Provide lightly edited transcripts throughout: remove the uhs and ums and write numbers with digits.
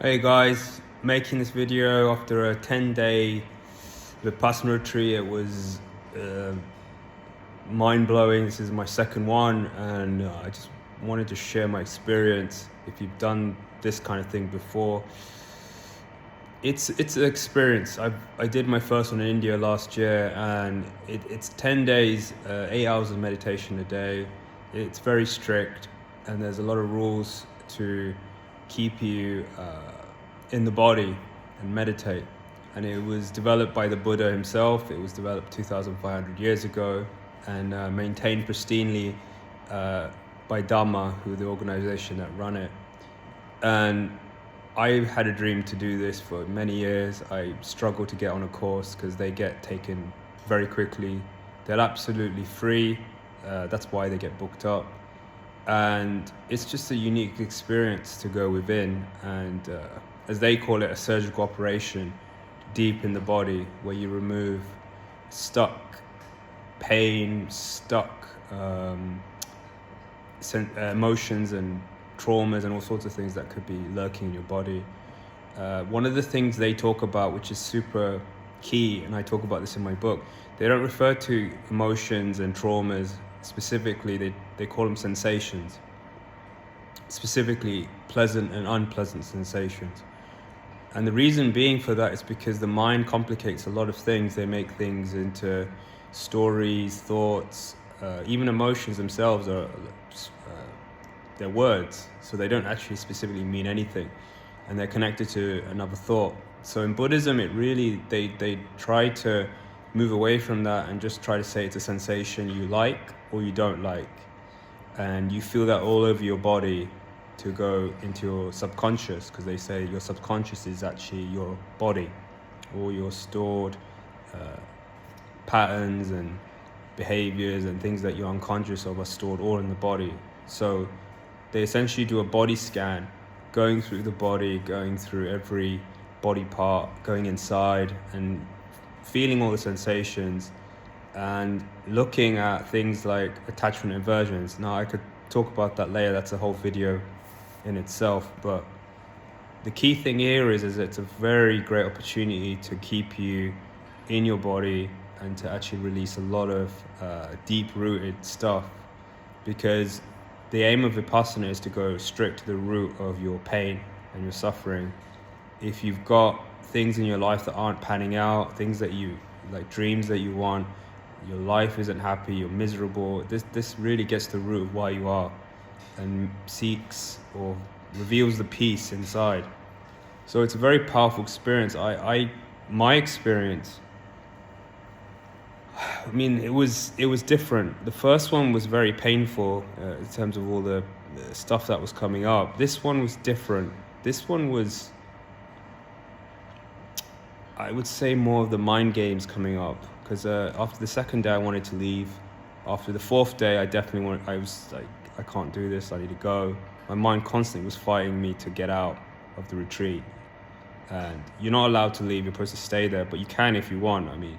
Hey guys, making this video after a 10-day vippasana retreat. It was mind-blowing. This is my second one, and I just wanted to share my experience. If you've done this kind of thing before, it's an experience. I did my first one in India last year, and it's 10 days, 8 hours of meditation a day. It's very strict, and there's a lot of rules to keep you in the body and meditate. And it was developed by the Buddha himself. It was developed 2,500 years ago and maintained pristinely by Dhamma, who are the organization that run it. And I had a dream to do this for many years. I struggled to get on a course because they get taken very quickly. They're absolutely free. That's why they get booked up. And it's just a unique experience to go within and, as they call it, a surgical operation deep in the body where you remove stuck pain, stuck emotions and traumas and all sorts of things that could be lurking in your body. One of the things they talk about, which is super key, and I talk about this in my book, they don't refer to emotions and traumas specifically. They call them sensations, specifically pleasant and unpleasant sensations. And the reason being for that is because the mind complicates a lot of things. They make things into stories, thoughts, even emotions themselves are they're words, so they don't actually specifically mean anything, and they're connected to another thought. So in Buddhism, it really they try to move away from that and just try to say it's a sensation you like or you don't like, and you feel that all over your body to go into your subconscious, because they say your subconscious is actually your body. All your stored patterns and behaviors and things that you're unconscious of are stored all in the body. So they essentially do a body scan, going through the body, going through every body part, going inside and feeling all the sensations and looking at things like attachment and aversions. Now I could talk about that later, that's a whole video in itself, but the key thing here is it's a very great opportunity to keep you in your body and to actually release a lot of deep-rooted stuff, because the aim of vipassana is to go straight to the root of your pain and your suffering. If you've got things in your life that aren't panning out, things that you like, dreams that you want, your life isn't happy, you're miserable, this really gets to the root of why you are and seeks or reveals the peace inside. So it's a very powerful experience. My experience, I mean, it was different. The first one was very painful in terms of all the stuff that was coming up. This one was different. This one was, I would say, more of the mind games coming up, because after the second day I wanted to leave. After the fourth day I was like, I can't do this, I need to go. My mind constantly was fighting me to get out of the retreat. And you're not allowed to leave, you're supposed to stay there, but you can if you want, I mean,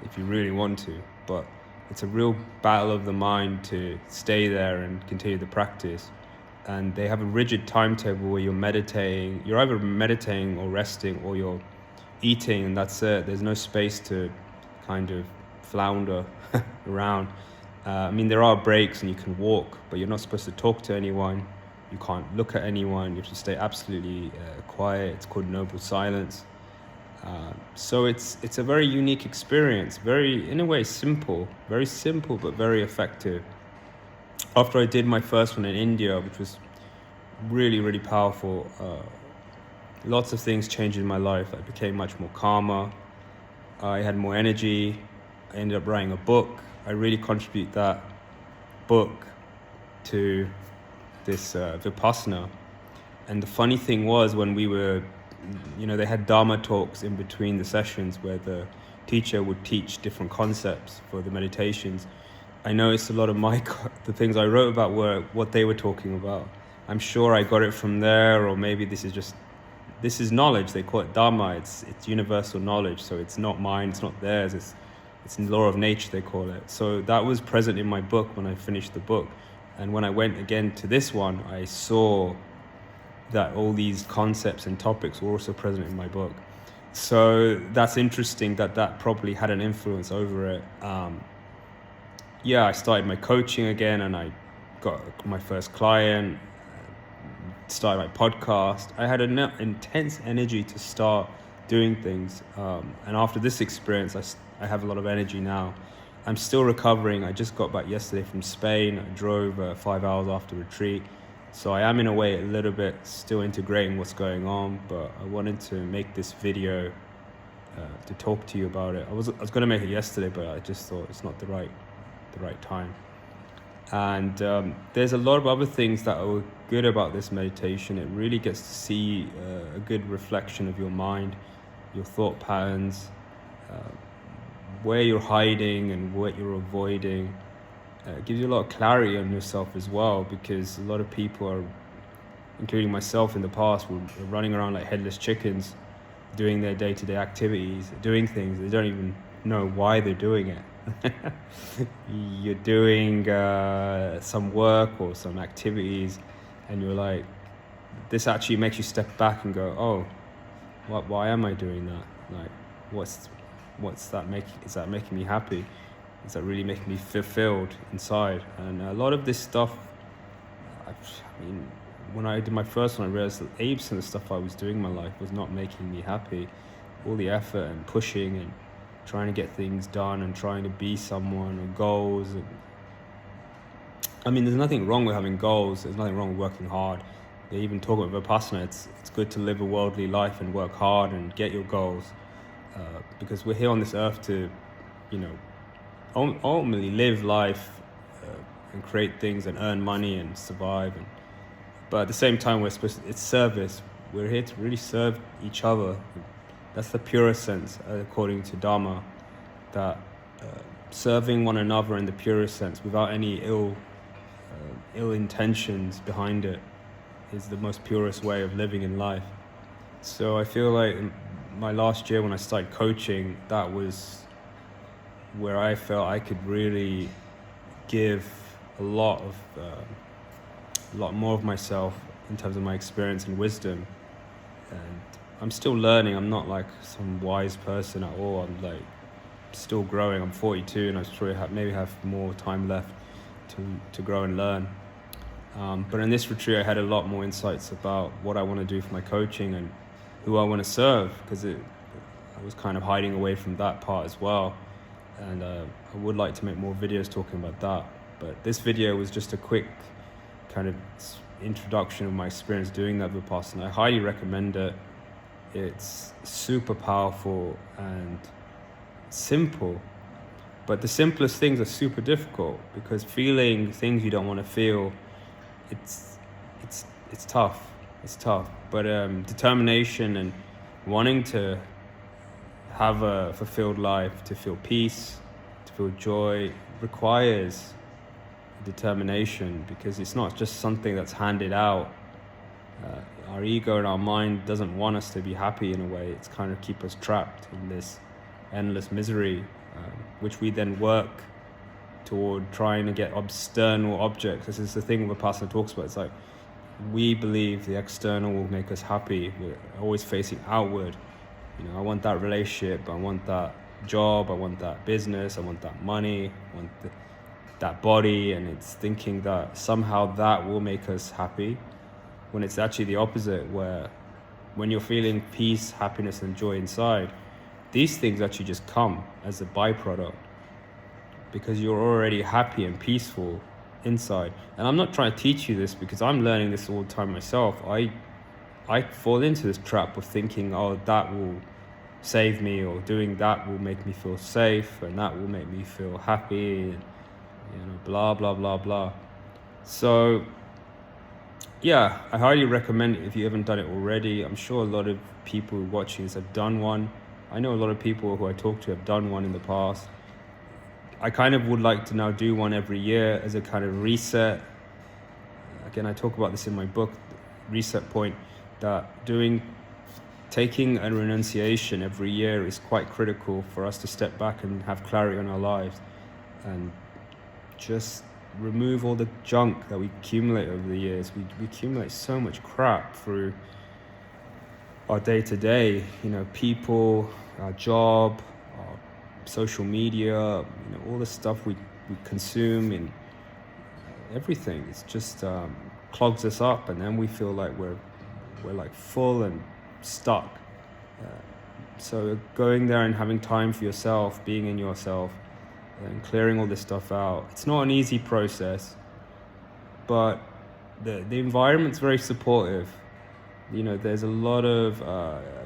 if you really want to. But it's a real battle of the mind to stay there and continue the practice. And they have a rigid timetable where you're meditating. You're either meditating or resting, or you're eating, and that's it. There's no space to kind of flounder around. I mean, there are breaks and you can walk, but you're not supposed to talk to anyone. You can't look at anyone. You have to stay absolutely quiet. It's called noble silence. So it's a very unique experience, very, in a way, simple, very simple, but very effective. After I did my first one in India, which was really, really powerful, lots of things changed in my life. I became much more calmer. I had more energy. I ended up writing a book. I really contribute that book to this vipassana. And the funny thing was, when we were, they had Dharma talks in between the sessions where the teacher would teach different concepts for the meditations. I noticed a lot of the things I wrote about were what they were talking about. I'm sure I got it from there, or maybe this is knowledge. They call it Dharma. It's universal knowledge. So it's not mine, it's not theirs. It's in law of nature, they call it. So that was present in my book when I finished the book. And when I went again to this one, I saw that all these concepts and topics were also present in my book. So that's interesting that probably had an influence over it. I started my coaching again, and I got my first client, started my podcast. I had an intense energy to start doing things. And after this experience, I have a lot of energy now. I'm still recovering. I just got back yesterday from Spain. I drove 5 hours after retreat. So I am in a way a little bit still integrating what's going on, but I wanted to make this video to talk to you about it. I was going to make it yesterday, but I just thought it's not the right time. And there's a lot of other things that are good about this meditation. It really gets to see a good reflection of your mind, your thought patterns, where you're hiding and what you're avoiding. It gives you a lot of clarity on yourself as well, because a lot of people are, including myself in the past, were running around like headless chickens, doing their day-to-day activities, doing things they don't even know why they're doing it. You're doing some work or some activities, and you're like, this actually makes you step back and go, oh, why am I doing that? Like, what's that making? Is that making me happy? Is that really making me fulfilled inside? And a lot of this stuff, I mean, when I did my first one, I realized that 80% of the stuff I was doing in my life was not making me happy. All the effort and pushing and trying to get things done and trying to be someone, or goals. And I mean, there's nothing wrong with having goals. There's nothing wrong with working hard. They even talk about vippasana. It's good to live a worldly life and work hard and get your goals, because we're here on this earth to, ultimately live life and create things and earn money and survive. But at the same time, it's service. We're here to really serve each other. That's the purest sense, according to Dharma, that serving one another in the purest sense, without any ill intentions behind it, is the most purest way of living in life. So I feel like in my last year when I started coaching, that was where I felt I could really give a lot more of myself in terms of my experience and wisdom. And I'm still learning. I'm not like some wise person at all. I'm like still growing. I'm 42, and I probably maybe have more time left to grow and learn. But in this retreat, I had a lot more insights about what I want to do for my coaching and who I want to serve, because I was kind of hiding away from that part as well. And I would like to make more videos talking about that. But this video was just a quick kind of introduction of my experience doing that vipassana. I highly recommend it. It's super powerful and simple, but the simplest things are super difficult, because feeling things you don't want to feel, it's tough. It's tough. But determination and wanting to have a fulfilled life, to feel peace, to feel joy, requires determination, because it's not just something that's handed out. Our ego and our mind doesn't want us to be happy in a way. It's kind of keep us trapped in this endless misery, which we then work toward trying to get external objects. This is the thing Vipassana talks about. It's like we believe the external will make us happy. We're always facing outward. I want that relationship, I want that job, I want that business, I want that money, I want that body, and it's thinking that somehow that will make us happy, when it's actually the opposite, where when you're feeling peace, happiness and joy inside, these things actually just come as a byproduct, because you're already happy and peaceful inside. And I'm not trying to teach you this, because I'm learning this all the time myself. I fall into this trap of thinking, oh, that will save me, or doing that will make me feel safe, and that will make me feel happy, and blah blah blah blah. So yeah, I highly recommend it if you haven't done it already. I'm sure a lot of people watching this have done one. I know a lot of people who I talk to have done one in the past. I kind of would like to now do one every year as a kind of reset. Again, I talk about this in my book, Reset Point, that taking a renunciation every year is quite critical for us to step back and have clarity on our lives, and just remove all the junk that we accumulate over the years. We accumulate so much crap through our day-to-day, people, our job, our social media, all the stuff we consume and everything. It's just clogs us up, and then we feel like we're like full and stuck. So going there and having time for yourself, being in yourself, and clearing all this stuff out. It's not an easy process, but the environment's very supportive. There's a lot of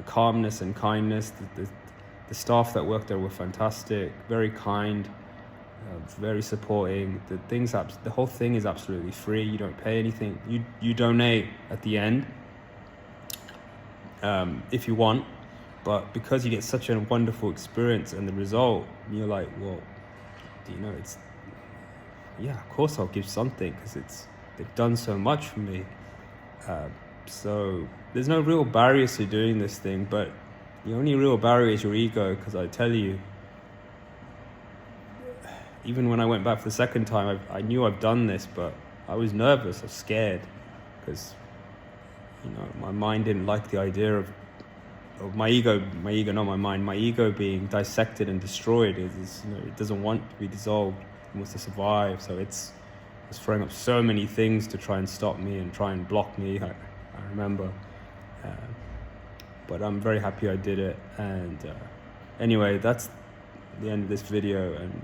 calmness and kindness. The staff that work there were fantastic, very kind, very supporting. The whole thing is absolutely free. You don't pay anything. You donate at the end if you want, but because you get such a wonderful experience and the result, you're like, well, of course I'll give something, because they've done so much for me. So there's no real barriers to doing this thing, but the only real barrier is your ego, because I tell you, even when I went back for the second time, I knew I've done this, but I was nervous, I was scared, because my mind didn't like the idea of my ego, not my mind, my ego being dissected and destroyed. It doesn't want to be dissolved, it wants to survive. So it's throwing up so many things to try and stop me and try and block me. I remember, but I'm very happy I did it. And anyway, that's the end of this video, and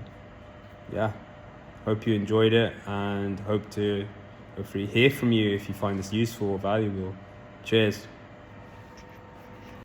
hope you enjoyed it, and hope to hopefully hear from you if you find this useful or valuable. Cheers.